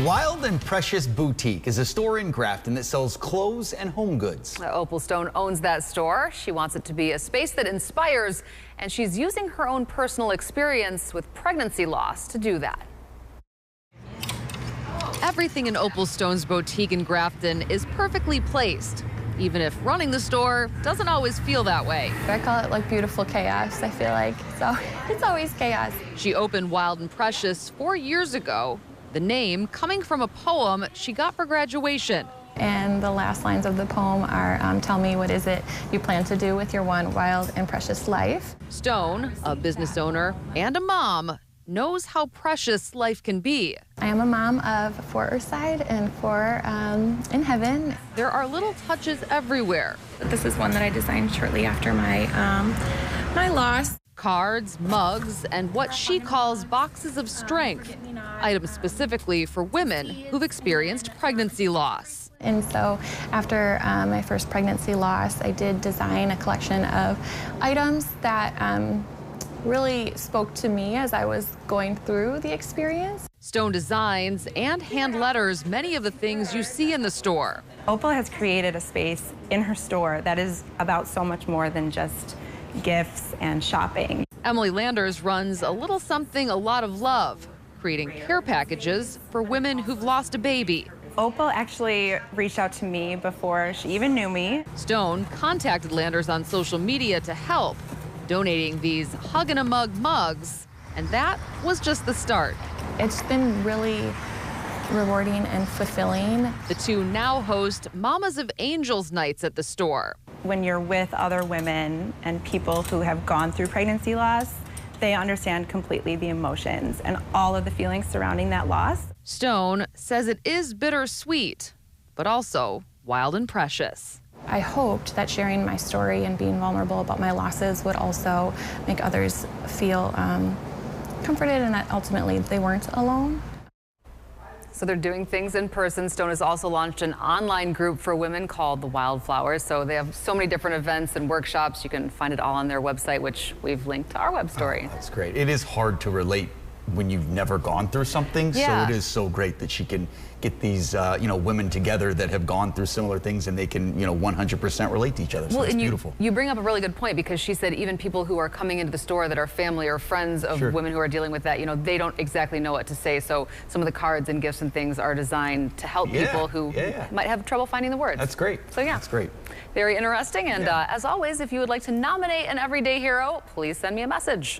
Wild and Precious Boutique is a store in Grafton that sells clothes and home goods. Opal Stone owns that store. She wants it to be a space that inspires, and she's using her own personal experience with pregnancy loss to do that. Everything in Opal Stone's boutique in Grafton is perfectly placed, even if running the store doesn't always feel that way. I call it like beautiful chaos, I feel like. So it's always chaos. She opened Wild and Precious 4 years ago, the name coming from a poem she got for graduation. And the last lines of the poem are, tell me what is it you plan to do with your one wild and precious life. Stone, a business owner and a mom, knows how precious life can be. I am a mom of 4 Earthside and 4 in heaven. There are little touches everywhere. This is one that I designed shortly after my, my loss. Cards, mugs, and what she calls boxes of strength. Items specifically for women who've experienced pregnancy loss. And so after my first pregnancy loss, I did design a collection of items that really spoke to me as I was going through the experience. Stone designs and hand letters many of the things you see in the store. Opal has created a space in her store that is about so much more than just gifts and shopping. Emily Landers runs a little something a lot of love, creating care packages for women who've lost a baby. Opal actually reached out to me before she even knew me. Stone contacted Landers on social media to help, donating these Hug in a Mug mugs, and that was just the start. It's been really rewarding and fulfilling. The two now host Mamas of Angels nights at the store. When you're with other women and people who have gone through pregnancy loss, they understand completely the emotions and all of the feelings surrounding that loss. Stone says it is bittersweet, but also wild and precious. I hoped that sharing my story and being vulnerable about my losses would also make others feel comforted and that ultimately they weren't alone. So they're doing things in person. Stone has also launched an online group for women called the Wildflowers. So they have so many different events and workshops. You can find it all on their website, which we've linked to our web story. Oh, that's great. It is hard to relate when you've never gone through something. Yeah. So it is so great that she can get these, women together that have gone through similar things and they can, 100% relate to each other. So it's beautiful. You bring up a really good point because she said even people who are coming into the store that are family or friends of women who are dealing with that, they don't exactly know what to say. So some of the cards and gifts and things are designed to help people who might have trouble finding the words. That's great. So yeah. That's great. Very interesting. And as always, if you would like to nominate an everyday hero, please send me a message.